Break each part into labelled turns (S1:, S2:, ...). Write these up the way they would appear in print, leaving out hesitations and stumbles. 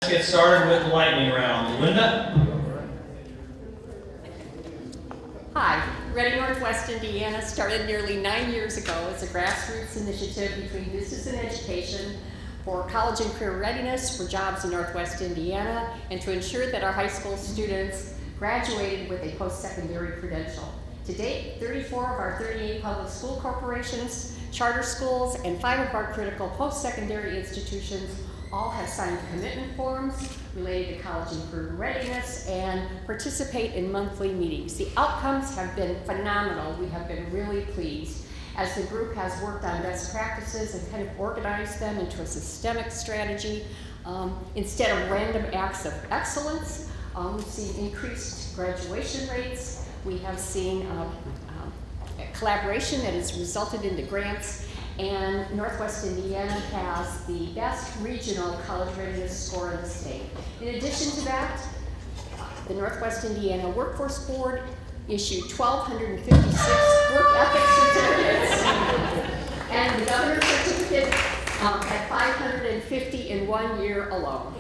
S1: Get started with the lightning round. Linda?
S2: Hi, Ready Northwest Indiana started nearly 9 years ago as a grassroots initiative between business and education for college and career readiness for jobs in Northwest Indiana and to ensure that our high school students graduated with a post-secondary credential. To date, 34 of our 38 public school corporations, charter schools, and 5 of our critical post-secondary institutions all have signed commitment forms related to college and career readiness and participate in monthly meetings. The outcomes have been phenomenal. We have been really pleased as the group has worked on best practices and kind of organized them into a systemic strategy. Instead of random acts of excellence, we've seen increased graduation rates. We have seen collaboration that has resulted into grants. And Northwest Indiana has the best regional college readiness score in the state. In addition to that, the Northwest Indiana Workforce Board issued 1,256 work ethic certificates, and the governor's certificate at 550 in 1 year alone.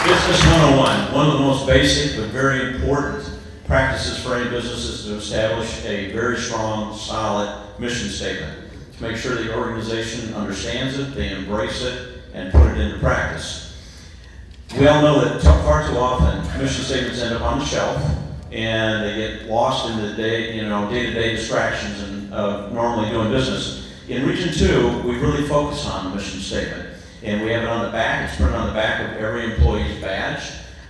S1: Business 101, one of the most basic but very important practices for any business is to establish a very strong, solid mission statement to make sure the organization understands it, they embrace it, and put it into practice. We all know that far too often mission statements end up on the shelf and they get lost in the day-to-day distractions of normally doing business. In Region 2, we really focus on the mission statement, and we have it on the back. It's printed on the back of every employee's badge.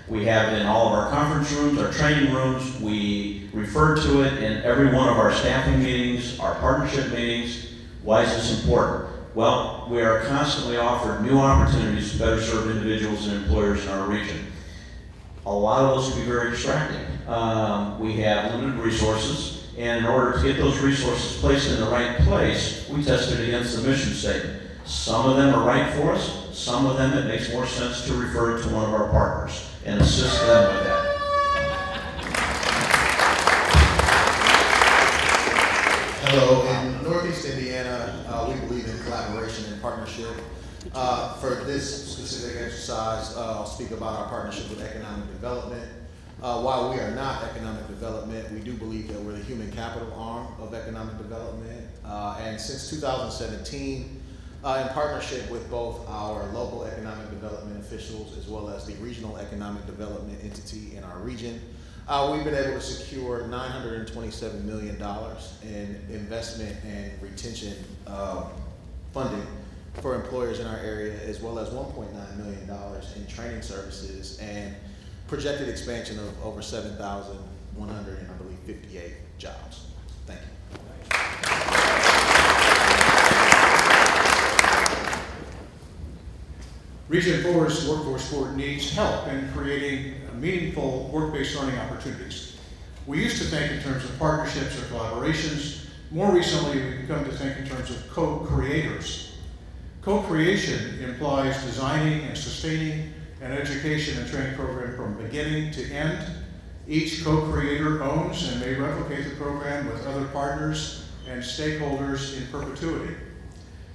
S1: We have it in all of our conference rooms, our training rooms. We refer to it in every one of our staffing meetings, our partnership meetings. Why is this important? Well, we are constantly offered new opportunities to better serve individuals and employers in our region. A lot of those can be very distracting. We have limited resources, and in order to get those resources placed in the right place, we test it against the mission statement. Some of them are right for us. Some of them it makes more sense to refer to one of our partners and assist them with that.
S3: Hello, in Northeast Indiana, we believe in collaboration and partnership. For this specific exercise, I'll speak about our partnership with economic development. While we are not economic development, we do believe that we're the human capital arm of economic development. And since 2017, in partnership with both our local economic development officials as well as the regional economic development entity in our region, we've been able to secure $927 million in investment and retention funding for employers in our area, as well as $1.9 million in training services and projected expansion of over 7,100 and I believe 58 jobs. Thank you.
S4: Region 4's Workforce Board needs help in creating meaningful work-based learning opportunities. We used to think in terms of partnerships or collaborations. More recently, we've come to think in terms of co-creators. Co-creation implies designing and sustaining an education and training program from beginning to end. Each co-creator owns and may replicate the program with other partners and stakeholders in perpetuity.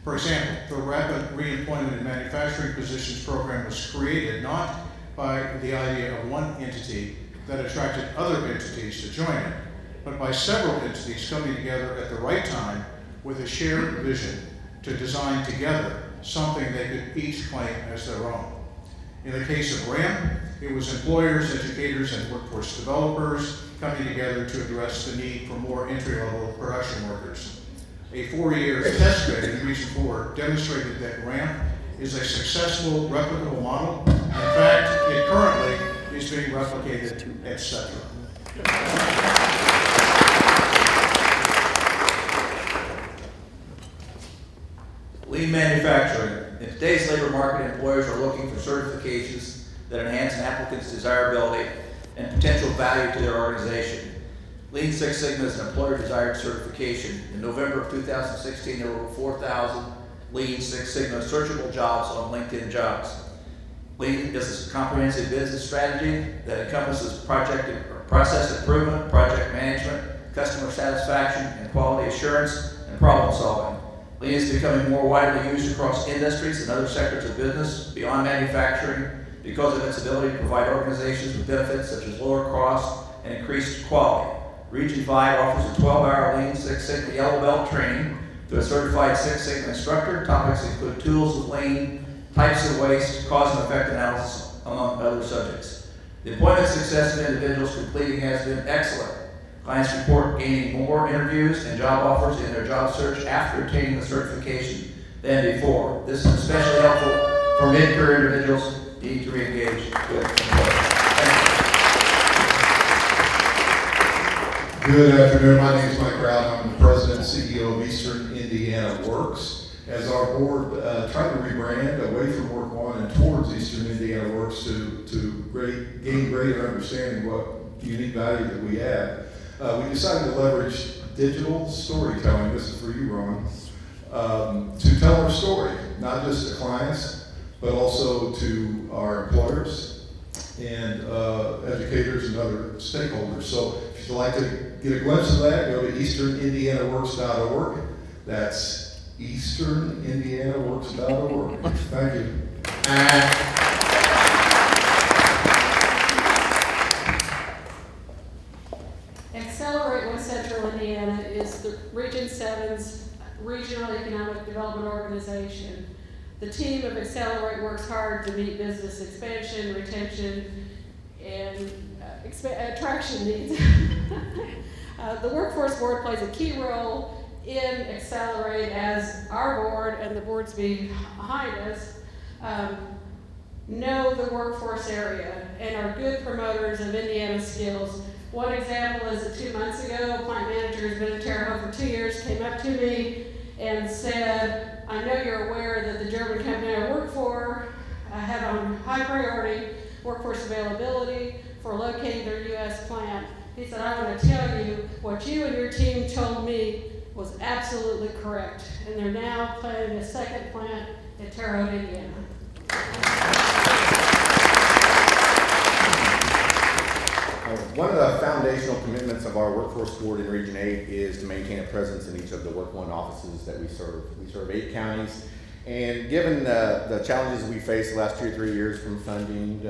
S4: For example, the Rapid Reemployment in Manufacturing Positions program was created not by the idea of one entity that attracted other entities to join it, but by several entities coming together at the right time with a shared vision to design together something they could each claim as their own. In the case of RAMP, it was employers, educators, and workforce developers coming together to address the need for more entry-level production workers. A 4-year test bed in Region 4 demonstrated that RAMP is a successful, replicable model. In fact, it currently is being replicated, etc.
S5: Lean manufacturing. In today's labor market, employers are looking for certifications that enhance an applicant's desirability and potential value to their organization. Lean Six Sigma is an employer-desired certification. In November of 2016, there were over 4,000 Lean Six Sigma searchable jobs on LinkedIn Jobs. Lean is a comprehensive business strategy that encompasses process improvement, project management, customer satisfaction, and quality assurance, and problem solving. Lean is becoming more widely used across industries and other sectors of business beyond manufacturing because of its ability to provide organizations with benefits such as lower cost and increased quality. Region 5 offers a 12-hour Lean Six Sigma Yellow Belt training to a certified Six Sigma instructor. Topics include tools with Lean, types of waste, cause and effect analysis, among other subjects. The employment success of individuals completing has been excellent. Clients report gaining more interviews and job offers in their job search after obtaining the certification than before. This is especially helpful for mid-career individuals needing to re-engage with employers.
S6: Good afternoon. My name is Mike Rowell. I'm the president and CEO of Eastern Indiana Works. As our board tried to rebrand away from Work One and towards Eastern Indiana Works to gain greater understanding what unique value that we add, we decided to leverage digital storytelling. This is for you, Ron, to tell our story, not just to clients, but also to our employers and educators and other stakeholders. So if you'd like to get a glimpse of that, go to easternindianaworks.org. That's easternindianaworks.org. Thank you.
S7: Accelerate West Central Indiana is the Region 7's regional economic development organization. The team of Accelerate works hard to meet business expansion, retention, and attraction needs. The Workforce Board plays a key role in Accelerate as our board and the boards behind us know the workforce area and are good promoters of Indiana skills. One example is that 2 months ago, a plant manager who's been in Terre Haute for 2 years came up to me and said, I know you're aware that the German company I work for had on high priority workforce availability for locating their U.S. plant. He said, I want to tell you what you and your team told me was absolutely correct. And they're now planning a second plant in Terre Haute, Indiana.
S8: One of the foundational commitments of our Workforce Board in Region 8 is to maintain a presence in each of the Work One offices that we serve. We serve 8 counties, and given the challenges we faced the last 2 or 3 years from funding,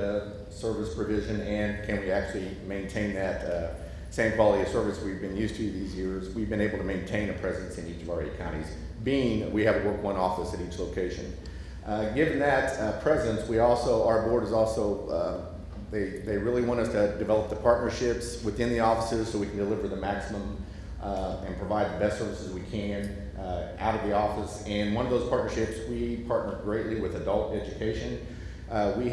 S8: service provision, and can we actually maintain that same quality of service we've been used to these years, we've been able to maintain a presence in each of our 8 counties, being we have a Work One office at each location. Given that presence, our board is also They really want us to develop the partnerships within the offices so we can deliver the maximum and provide the best services we can out of the office. And one of those partnerships, we partner greatly with adult education. We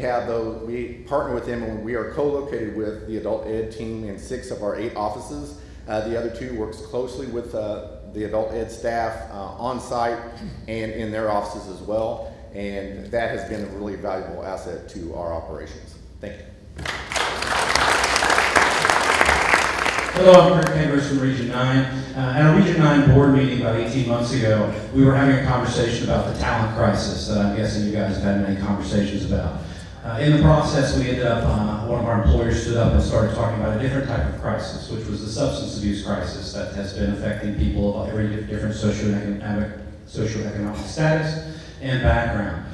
S8: partner with them and we are co-located with the adult ed team in 6 of our 8 offices. The other 2 works closely with the adult ed staff on site and in their offices as well. And that has been a really valuable asset to our operations. Thank you.
S9: Hello, I'm Rick Chambers from Region 9. At a Region 9 board meeting about 18 months ago, we were having a conversation about the talent crisis that I'm guessing you guys have had many conversations about. In the process, we ended up, one of our employers stood up and started talking about a different type of crisis, which was the substance abuse crisis that has been affecting people of every different socioeconomic status and background.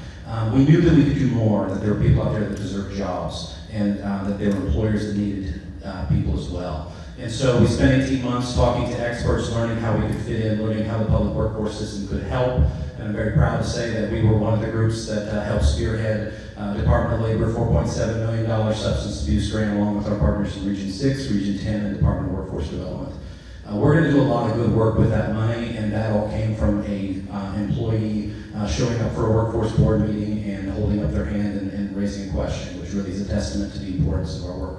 S9: We knew that we could do more, that there were people out there that deserved jobs, and that there were employers that needed people as well. And so we spent 18 months talking to experts, learning how we could fit in, learning how the public workforce system could help. And I'm very proud to say that we were one of the groups that helped spearhead Department of Labor $4.7 million substance abuse grant, along with our partners in Region 6, Region 10, and Department of Workforce Development. We're going to do a lot of good work with that money, and that all came from a employee showing up for a workforce board meeting and holding up their hand and raising a question, which really is a testament to the importance of our work.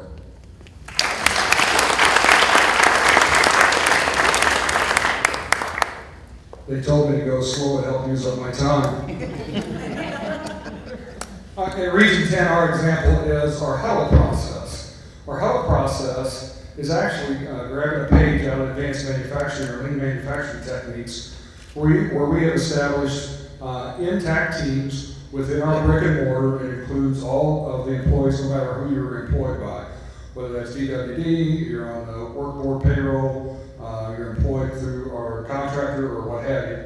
S10: They told me to go slow and help use up my time. In Region 10, our example is our HELP process. Our HELP process is actually grabbing a page out of Advanced Manufacturing or Lean Manufacturing Techniques, where we have established intact teams within our brick and mortar. It includes all of the employees, no matter who you're employed by. Whether that's DWD, you're on the work board payroll, you're employed through our contractor or what have you.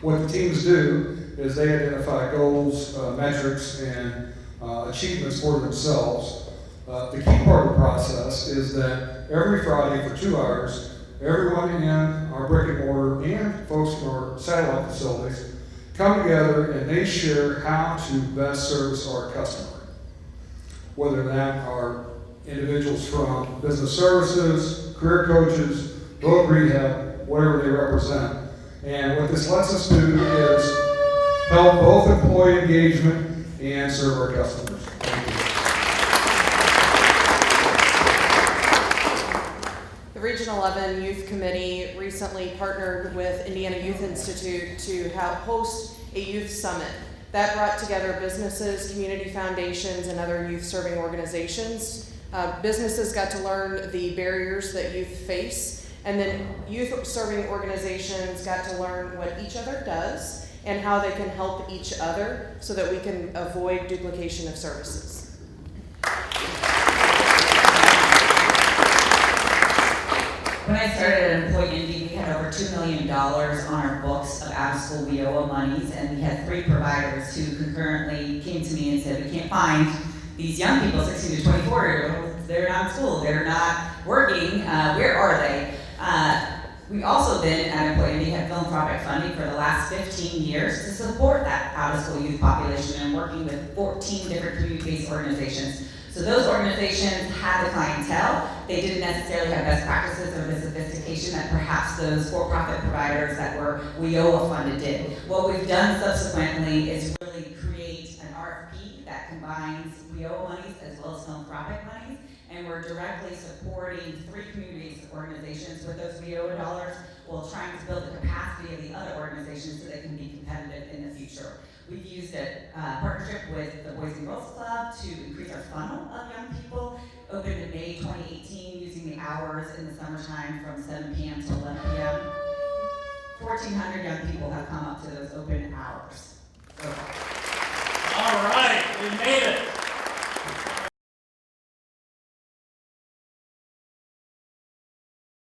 S10: What the teams do is they identify goals, metrics, and achievements for themselves. The key part of the process is that every Friday for 2 hours, everyone in our brick and mortar and folks from our satellite facilities come together and they share how to best service our customer. Whether that are individuals from business services, career coaches, voc rehab, whatever they represent. And what this lets us do is help both employee engagement and serve our customers. Thank you.
S11: The Region 11 Youth Committee recently partnered with Indiana Youth Institute to help host a youth summit that brought together businesses, community foundations, and other youth-serving organizations. Businesses got to learn the barriers that youth face, and then youth-serving organizations got to learn what each other does and how they can help each other so that we can avoid duplication of services.
S12: When I started at Employee Indy, we had over $2 million on our books of out-of-school WIOA monies, and we had 3 providers who concurrently came to me and said, we can't find these young people, 16 to 24, they're not in school, they're not working, where are they? We also then, at Employee Indy, had philanthropic funding for the last 15 years to support that out-of-school youth population and working with 14 different community-based organizations. So those organizations had the clientele. They didn't necessarily have best practices or the sophistication that perhaps those for-profit providers that were WIOA funded did. What we've done subsequently is really create an RFP that combines WIOA monies as well as philanthropic monies, and we're directly supporting 3 community-based organizations with those WIOA dollars while trying to build the capacity of the other organizations so they can be competitive in the future. We've used a partnership with the Boys and Girls Club to increase our funnel of young people. Opened in May 2018 using the hours in the summertime from 7 p.m. to 11 p.m. 1,400 young people have come up to those open hours.
S13: All right, we made it.